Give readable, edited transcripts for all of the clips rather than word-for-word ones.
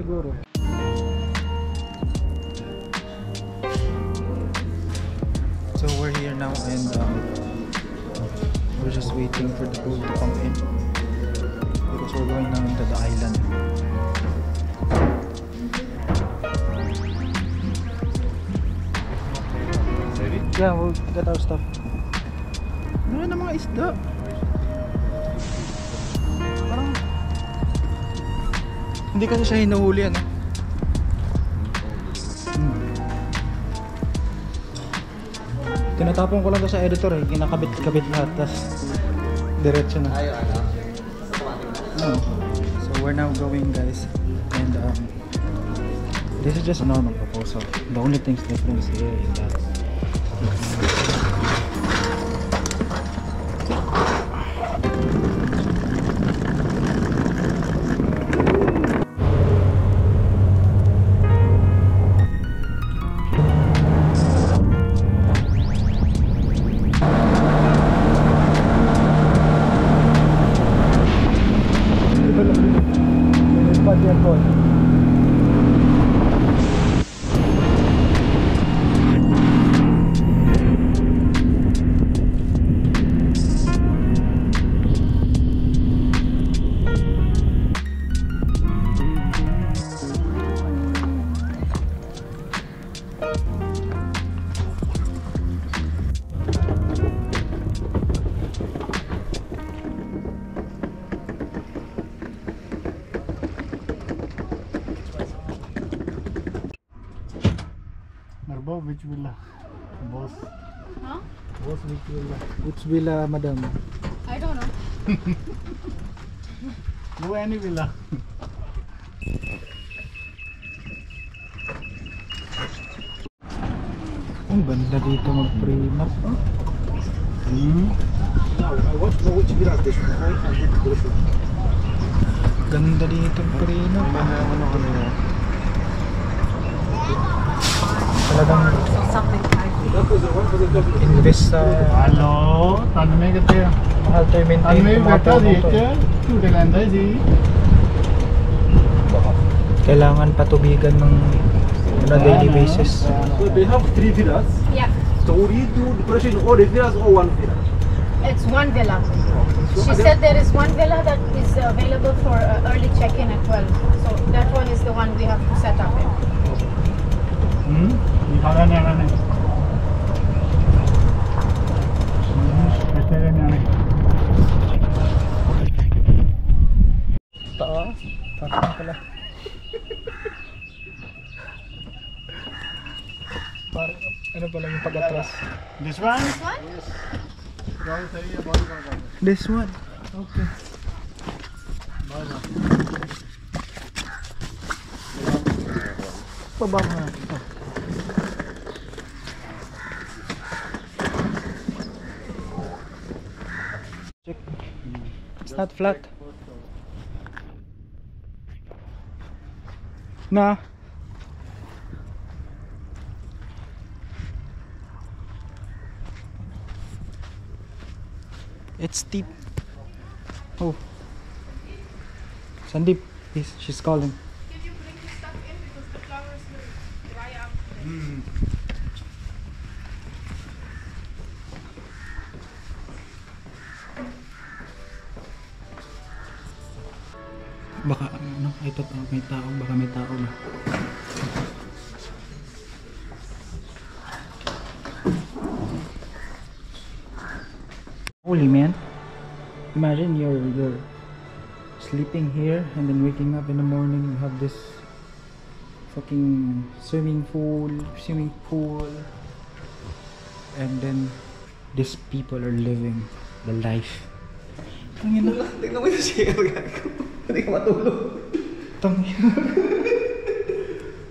siguro. So we're here now and we're just waiting for the boat to come in because we're going now into the island. Yeah, we'll get our stuff. Ano na mga isda? Parang hindi kasi siya hinuhuli ano. Tinatapon ko lang to sa editor eh, kinakabit-kabit lahat tas diretso na. So we're now going guys and this is just a normal proposal. The only thing's difference here is that which villa? Boss. Huh? Boss which villa? Which villa, madam? I don't know. No, any villa. Ang banda dito mag-prenup. I want to know which villa is this one. Ganda dito prenup. Talagang invest sa hello Tanmay कहते हैं mahal tayo maintain तन्मय yung mga बेटा puno to. देखते झूठे लैंदा जी Kailangan patubigan ng on a daily basis. So they have 3 villas. Yeah, So would you do decoration all the villas or one villa? it's one villa. So She said there is one villa that is available for early check-in at 12. So that one is the one we have to set up in. निकाला न्याणा ने कैसे न्याणे Taas na pala. Parang ano pala yung pag-atras. This one? This one? This one. Okay. Baba mo natin ito. Check. It's not flat. Na. It's steep. Oh. Sandeep, she's calling. Can you bring the stuff in because the flowers will dry out? Baka ano, I thought may tao, baka may tao na. Holy man. Imagine you're sleeping here and then waking up in the morning you have this fucking swimming pool and then these people are living the life. Tangina. Tingnan mo yung CR gago. Hindi ka matulog. Tangina.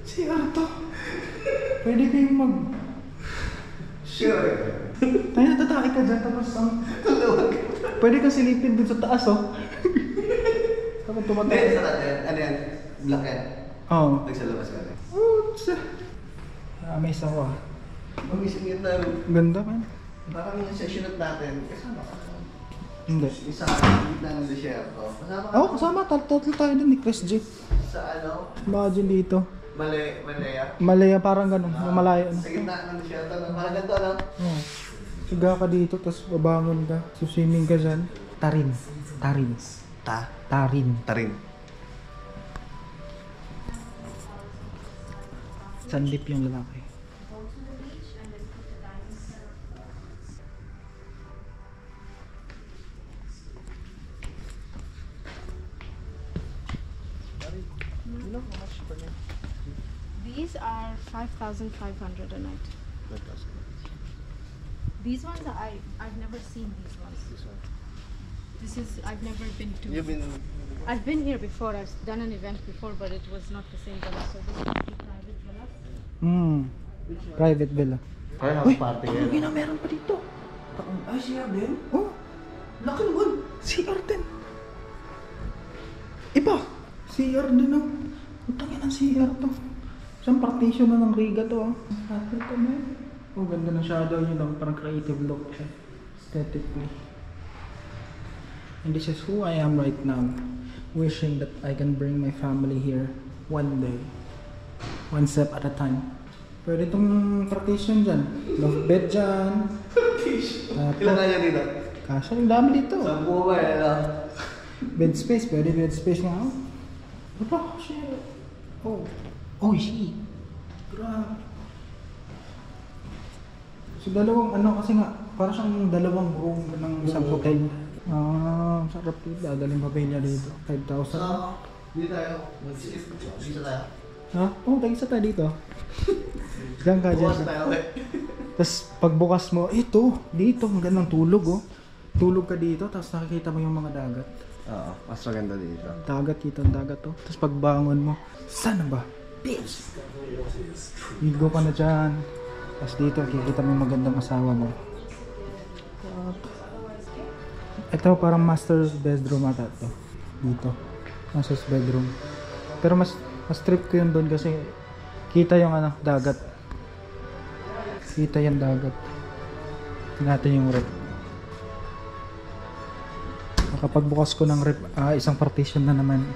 CR to. Pwede kayong mag... Sure. Tangina, tataki ka dyan tapos ang... Pwede kang silipin dun sa taas oh. Tapos Hindi, tumatay. sa natin. Ano yan? Black yan. Oo. Nagsalabas ka rin. Oops. Amaze ako ah. Magising yun tayo. Ganda man. Parang yung session natin. Kasama ka. Hindi. Isa gitna ng desierto. Kasama ka Oo, kasama. Tatlo tayo dun ni Chris J. sa ano? Imagine dito. Malaya. Malaya parang ganun. Malayo. Sa gitna ng desierto. Parang ganito, no? Oo. Higa ka dito, tapos babangon ka. Swimming ka dyan. Tarin. Tarin. Tarin. Sandip yung lalaki. These are 5,500 a night. These ones I've never seen these ones. This is I've never been to. You've been... I've been here before. I've done an event before, but it was not the same villa. So this is the private villa. Private villa. Kaya house party yan. Uy, na meron pa dito. Ay, CR din? Oh, laki naman. CR din. Iba. CR din oh. Utang yan ang CR to. Isang partition na ng Riga to oh. Happy to man. Oh, ganda ng shadow yun oh. Parang creative look siya. Aesthetically. And this is who I am right now. Wishing that I can bring my family here one day. One step at a time. Pwede itong partition dyan. Love bed dyan. Ilan na yan dito? Kasha, ang dami dito. Sa buo ba yan? Bed space, pwede bed space nga. Oh. Aba, shit. Oh. Oh, shit. Grabe. So, dalawang ano kasi nga, para siyang dalawang room ng isang hotel. Ah, sarap dito. Dadaling pamilya dito. 5,000. Dito tayo. Dito tayo. Ha? Oh, tagisa tayo dito. Diyan ka, dyan. Bukas tayo. Tapos pagbukas mo, ito, dito, ang gandang tulog oh. Tulog ka dito, tapos nakikita mo yung mga dagat. Oo, mas maganda dito. Dagat, kita ang dagat oh. Tapos pagbangon mo, sana ba? Bitch! Ligo ka na dyan. Tapos dito, kikita mo yung magandang asawa mo. Ito parang master bedroom ata to. Dito. Master's bedroom. Pero mas trip ko yun doon kasi kita yung ano, dagat. Kita yung dagat. Tingnan natin yung rep. Nakapagbukas ko ng rep, isang partition na naman.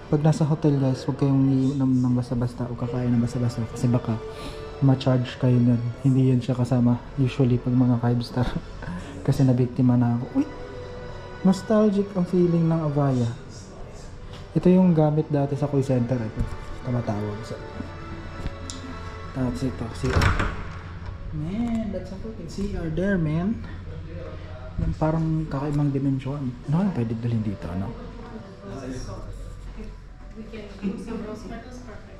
Pag nasa hotel guys, huwag kayong iinom ng basta-basta o kakain ng basta-basta kasi baka ma-charge kayo nun. Hindi yun siya kasama usually pag mga 5-star. Kasi nabiktima na ako. Uy! Nostalgic ang feeling ng Avaya. Ito yung gamit dati sa call center. Ito. Tumatawag sa... That's it. CR. Man, that's a fucking CR there, man. Yung parang kakaibang dimensyon. Ano yung pwede dalhin dito, ano? We can do some rose petals. Perfect.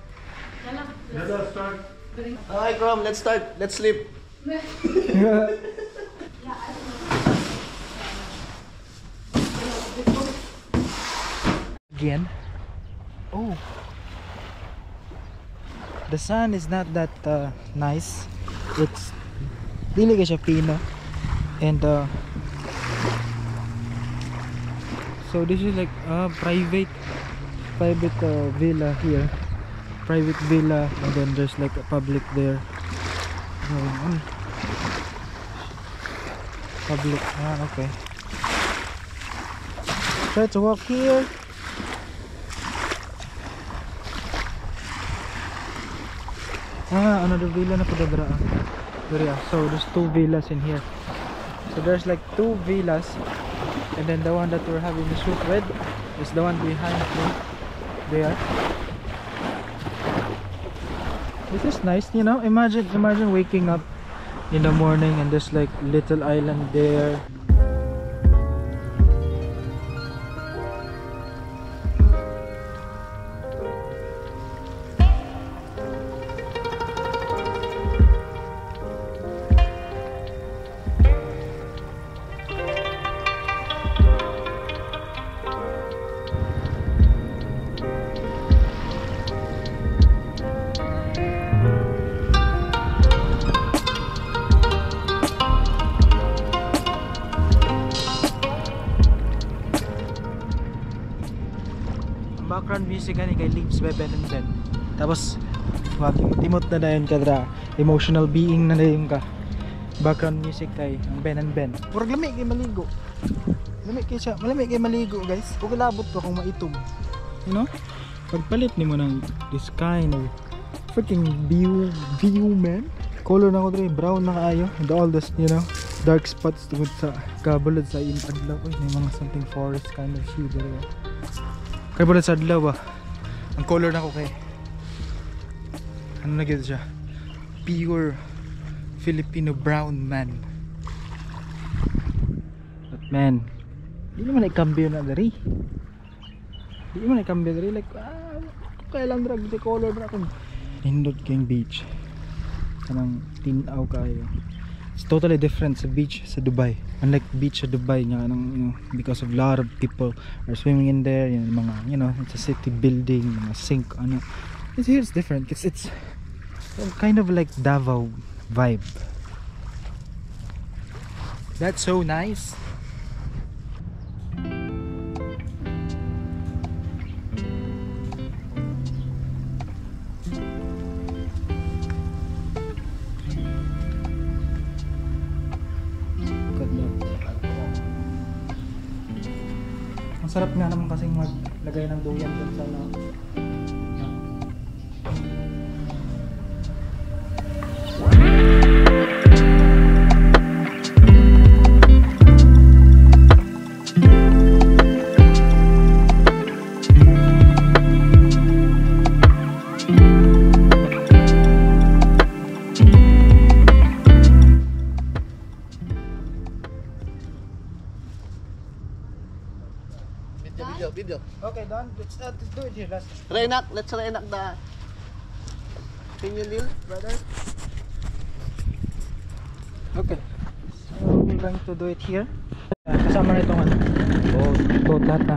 Let us start. Okay, Chrome, let's start. Let's sleep. Again. Oh. The sun is not that nice. It's dili siya pino. And so this is like a private villa here. Private villa, and then there's like a public there. Public, okay. Try to walk here. Another villa na padabra. So there's two villas in here. So there's like two villas, and then the one that we're having the shoot with is the one behind me there. This is nice, you know. Imagine waking up in the morning and there's like little island there. Background music ani kay Leaves by Ben and Ben. Tapos timot na dayon ka dra. Emotional being na dayon ka. background music kay ang Ben and Ben. Murag lami kay maligo. Lami kay siya, malami kay maligo guys. Kung kilabot to kung maitog. You know? Pagpalit nimo ng this kind of freaking view man. Color na ko dre, brown na kaayo. And all this, you know, dark spots tungod sa kabulod sa adlaw. Uy, may mga something forest kind of hue dre. Kabulod sa adlaw ah. Ang color na ko kay ano na gyud siya? Pure Filipino brown man. But man, di naman ikambyo na dari. Di naman ikambyo dari like kailang drag di color na akong Nindot kayong beach. Kanang tinaw kayo. It's totally different sa beach sa Dubai. Unlike beach sa Dubai nga kanang, you know, because of a lot of people are swimming in there, you know, mga, you know, it's a city building, mga sink ano. It's here it's different. It's kind of like Davao vibe. That's so nice. Ang sarap nga naman kasing maglagay ng duyan dun sa ano. Video. Okay, Don, let's do it here. Let's Let's reenact the... Can you kneel, brother? Okay. So we're going to do it here. Kasama na itong ano. Boat lahat na.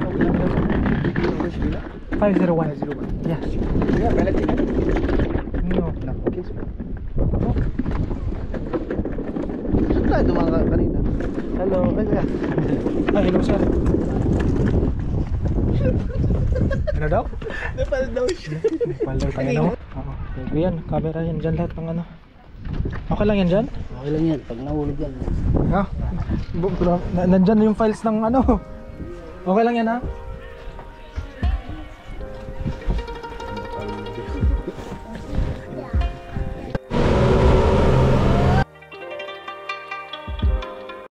501. Yeah. Yeah, balik ka. No. Okay, sir. Saan dumaan ka kanina? Hello. Ah, hello sir. Ano daw? Napal daw siya. Palor tayo na. Oo. Okay, yan. Camera yan dyan lahat ng ano. Okay lang yan dyan? Okay lang yan, pag nahulog yan. Ha? Nandyan yung files ng ano. Okay lang yan ha?